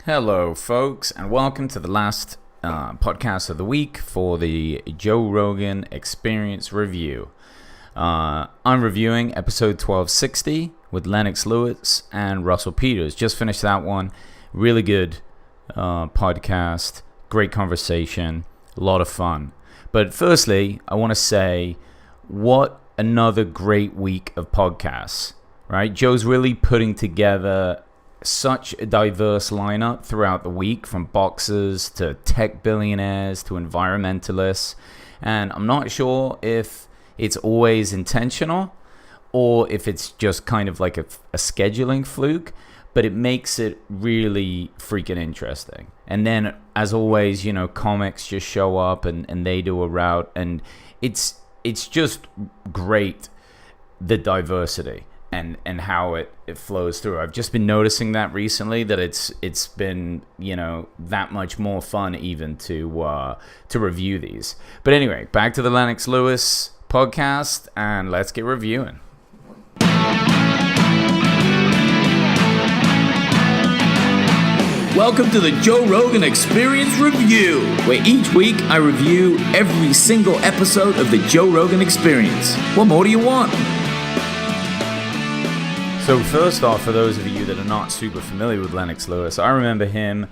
Hello, folks, and welcome to the last podcast of the week for the Joe Rogan Experience Review. I'm reviewing episode 1260 with Lennox Lewis and Russell Peters. Just finished that one. Really good podcast, great conversation, a lot of fun. But firstly, I want to say what another great week of podcasts, right? Joe's really putting together such a diverse lineup throughout the week, from boxers to tech billionaires to environmentalists, and I'm not sure if it's always intentional or if it's just kind of like a scheduling fluke, but it makes it really freaking interesting. And then, as always, you know, comics just show up and they do a route, and it's just great, the diversity and how it flows through. I've just been noticing that recently, that it's been, you know, that much more fun even to review these. But anyway, back to the Lennox Lewis podcast, and let's get reviewing. Welcome to the Joe Rogan Experience Review, where each week I review every single episode of the Joe Rogan Experience. What more do you want? So first off, for those of you that are not super familiar with Lennox Lewis, I remember him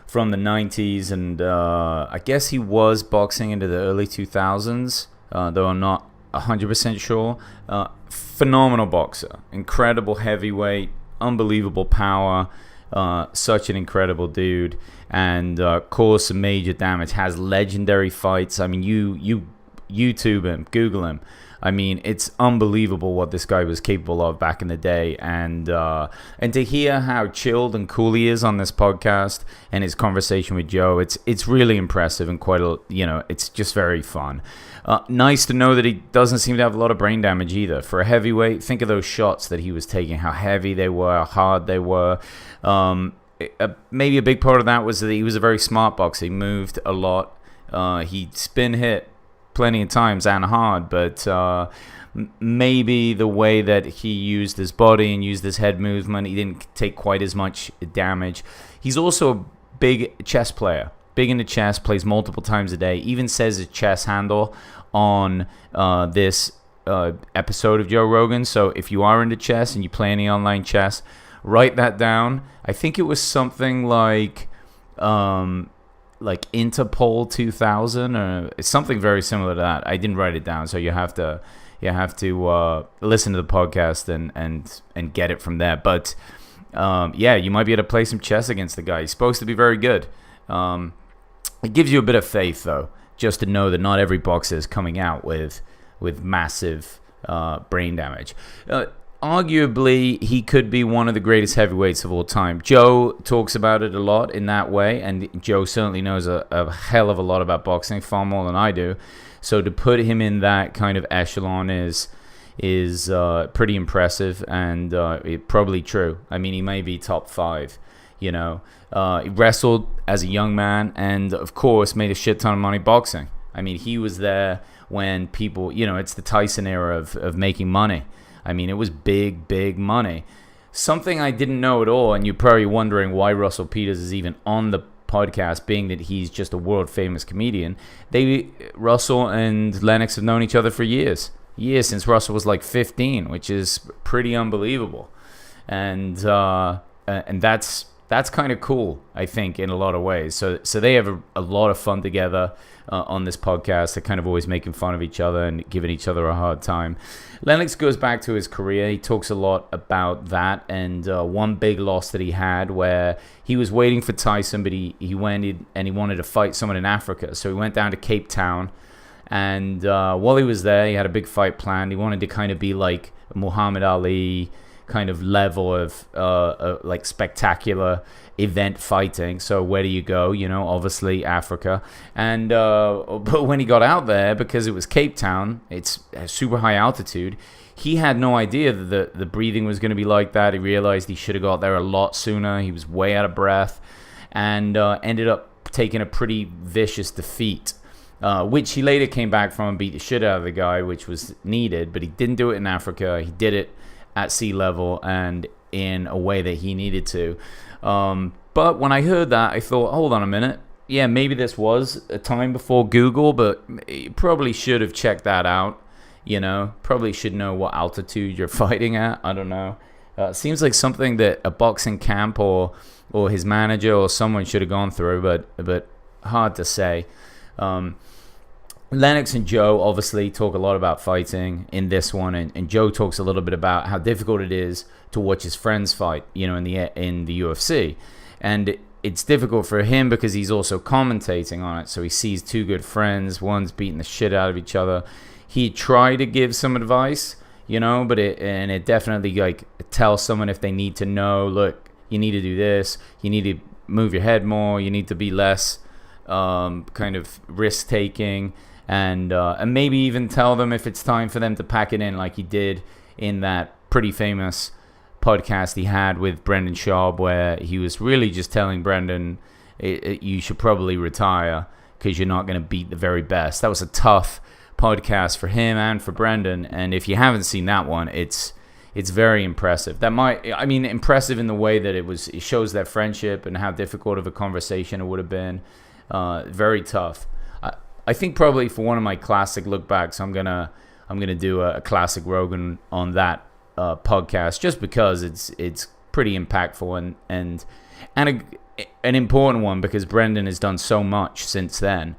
from the 90s, and I guess he was boxing into the early 2000s, though I'm not 100% sure. Phenomenal boxer, incredible heavyweight, unbelievable power, such an incredible dude, and caused some major damage, has legendary fights. I mean, you YouTube him, Google him. I mean, it's unbelievable what this guy was capable of back in the day, and to hear how chilled and cool he is on this podcast and his conversation with Joe, it's really impressive and it's just very fun. Nice to know that he doesn't seem to have a lot of brain damage either. For a heavyweight, think of those shots that he was taking, how heavy they were, how hard they were. Maybe a big part of that was that he was a very smart boxer. He moved a lot. He spin hit plenty of times and hard, but maybe the way that he used his body and used his head movement, he didn't take quite as much damage. He's also a big chess player, big into chess, plays multiple times a day, even says his chess handle on this episode of Joe Rogan. So if you are into chess and you play any online chess, write that down. I think it was something like Interpol 2000 or something very similar to that. I didn't write it down, so you have to listen to the podcast and get it from there. But you might be able to play some chess against the guy. He's supposed to be very good. It gives you a bit of faith, though, just to know that not every boxer is coming out with massive brain damage. Arguably, he could be one of the greatest heavyweights of all time. Joe talks about it a lot in that way, and Joe certainly knows a hell of a lot about boxing, far more than I do. So to put him in that kind of echelon is pretty impressive, and probably true. I mean, he may be top 5. He wrestled as a young man, and of course made a shit ton of money boxing. I mean, he was there when people, it's the Tyson era of making money. I mean, it was big money. Something I didn't know at all, and you're probably wondering why Russell Peters is even on the podcast, being that he's just a world-famous comedian. Russell and Lennox have known each other for years, since Russell was like 15, which is pretty unbelievable. And that's kind of cool, I think, in a lot of ways. So they have a lot of fun together on this podcast. They're kind of always making fun of each other and giving each other a hard time. Lennox goes back to his career. He talks a lot about that, and one big loss that he had where he was waiting for Tyson, but he went and he wanted to fight someone in Africa. So he went down to Cape Town, and while he was there, he had a big fight planned. He wanted to kind of be like Muhammad Ali kind of level of like spectacular event fighting. So where do you go? Obviously Africa. And but when he got out there, because it was Cape Town, it's a super high altitude, he had no idea that the breathing was going to be like that. He realized he should have got there a lot sooner. He was way out of breath, and ended up taking a pretty vicious defeat, which he later came back from and beat the shit out of the guy, which was needed. But he didn't do it in Africa. He did it at sea level, and in a way that he needed to. But when I heard that, I thought, hold on a minute. Yeah, maybe this was a time before Google, but you probably should have checked that out. Probably should know what altitude you're fighting at. I don't know. Seems like something that a boxing camp or his manager or someone should have gone through, but hard to say. Lennox and Joe obviously talk a lot about fighting in this one, and Joe talks a little bit about how difficult it is to watch his friends fight, in the UFC, and it's difficult for him because he's also commentating on it. So he sees two good friends, one's beating the shit out of each other. He tried to give some advice, but it definitely like tells someone if they need to know, look, you need to do this, you need to move your head more, you need to be less kind of risk taking, and maybe even tell them if it's time for them to pack it in, like he did in that pretty famous podcast he had with Brendan Schaub, where he was really just telling Brendan, you should probably retire because you're not going to beat the very best. That was a tough podcast for him and for Brendan, and if you haven't seen that one, it's very impressive. Impressive in the way that it shows their friendship and how difficult of a conversation it would have been. Very tough. I think probably for one of my classic look backs, I'm gonna do a classic Rogan on that podcast, just because it's pretty impactful and an important one, because Brendan has done so much since then.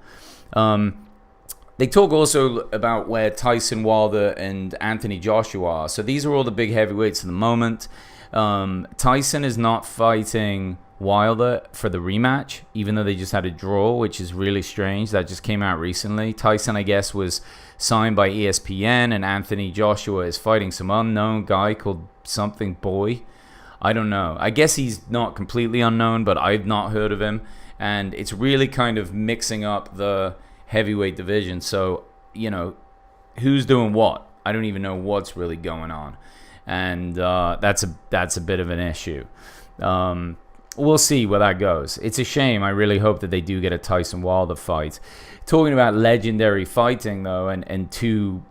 They talk also about where Tyson Wilder and Anthony Joshua are. So these are all the big heavyweights at the moment. Tyson is not fighting Wilder for the rematch, even though they just had a draw, which is really strange. That just came out recently. Tyson, I guess, was signed by ESPN, and Anthony Joshua is fighting some unknown guy called something Boy. I don't know. I guess he's not completely unknown, but I've not heard of him. And it's really kind of mixing up the heavyweight division. So, who's doing what? I don't even know what's really going on. And that's a bit of an issue. We'll see where that goes. It's a shame. I really hope that they do get a Tyson Wilder fight. Talking about legendary fighting, though, and two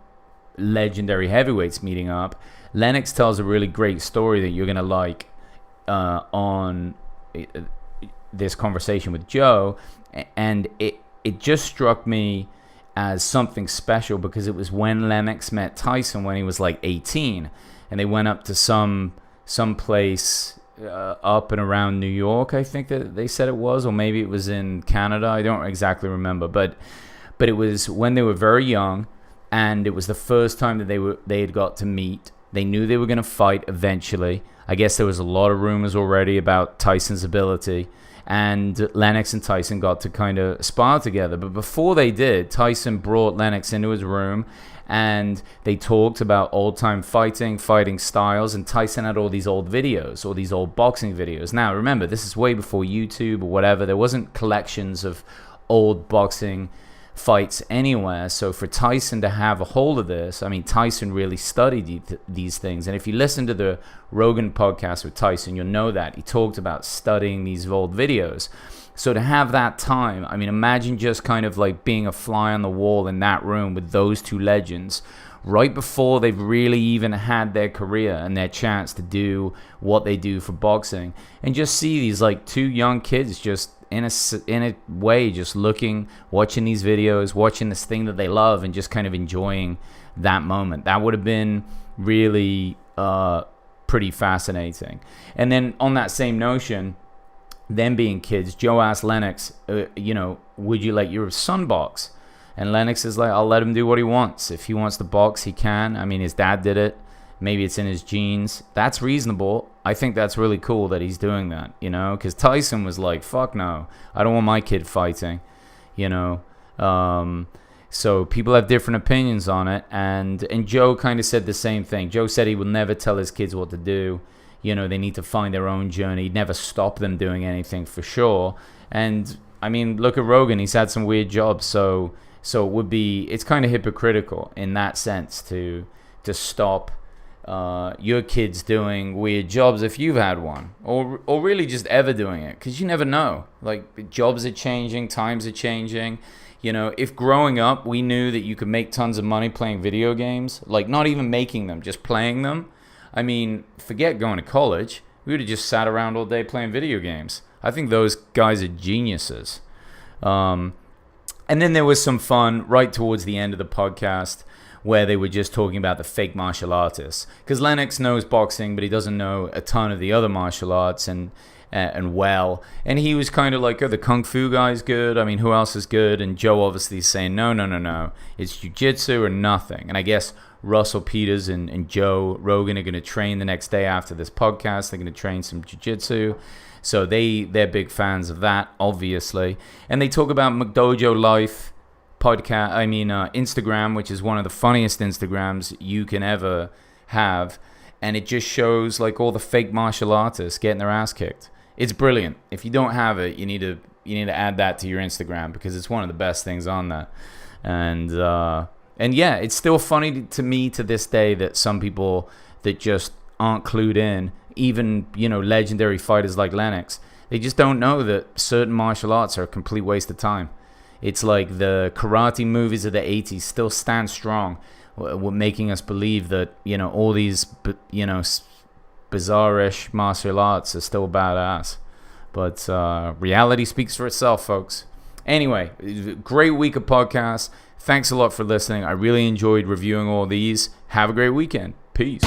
legendary heavyweights meeting up, Lennox tells a really great story that you're going to like on this conversation with Joe. And it just struck me as something special because it was when Lennox met Tyson when he was like 18. And they went up to some place up and around New York, I think that they said it was, or maybe it was in Canada. I don't exactly remember, but it was when they were very young, and it was the first time that they had got to meet. They knew they were going to fight eventually. I guess there was a lot of rumors already about Tyson's ability, and Lennox and Tyson got to kind of spar together. But before they did, Tyson brought Lennox into his room, and they talked about old-time fighting styles, and Tyson had all these old videos, all these old boxing videos. Now, remember, this is way before YouTube or whatever. There wasn't collections of old boxing fights anywhere. So for Tyson to have a hold of this, Tyson really studied these things. And if you listen to the Rogan podcast with Tyson, you'll know that. He talked about studying these old videos. So to have that time, imagine just kind of like being a fly on the wall in that room with those two legends right before they've really even had their career and their chance to do what they do for boxing, and just see these like two young kids just in a way just watching these videos, watching this thing that they love, and just kind of enjoying that moment. That would have been really pretty fascinating. And then on that same notion, them being kids, Joe asked Lennox, would you let your son box? And Lennox is like, I'll let him do what he wants. If he wants to box, he can. His dad did it. Maybe it's in his genes. That's reasonable. I think that's really cool that he's doing that, because Tyson was like, fuck no, I don't want my kid fighting, So people have different opinions on it. And Joe kind of said the same thing. Joe said he will never tell his kids what to do. They need to find their own journey. He'd never stop them doing anything, for sure. And look at Rogan. He's had some weird jobs, so it's kind of hypocritical in that sense to stop your kids doing weird jobs if you've had one, or really just ever doing it, because you never know. Like, jobs are changing, times are changing. If growing up we knew that you could make tons of money playing video games, like not even making them, just playing them, I mean, forget going to college. We would have just sat around all day playing video games. I think those guys are geniuses. And then there was some fun right towards the end of the podcast where they were just talking about the fake martial artists. Because Lennox knows boxing, but he doesn't know a ton of the other martial arts and he was kind of like, oh, the kung fu guy's good. I mean, who else is good? And Joe obviously is saying, no. It's jiu-jitsu or nothing. And I guess Russell Peters and Joe Rogan are going to train the next day after this podcast. They're going to train some jiu-jitsu. So they're big fans of that, obviously. And they talk about McDojo Life podcast. I mean, Instagram, which is one of the funniest Instagrams you can ever have. And it just shows like all the fake martial artists getting their ass kicked. It's brilliant. If you don't have it, you need to add that to your Instagram because it's one of the best things on there. And yeah, it's still funny to me to this day that some people that just aren't clued in, even, legendary fighters like Lennox, they just don't know that certain martial arts are a complete waste of time. It's like the karate movies of the 80s still stand strong, making us believe that, all these, bizarre-ish martial arts are still badass. But reality speaks for itself, folks. Anyway, great week of podcasts. Thanks a lot for listening. I really enjoyed reviewing all these. Have a great weekend. Peace.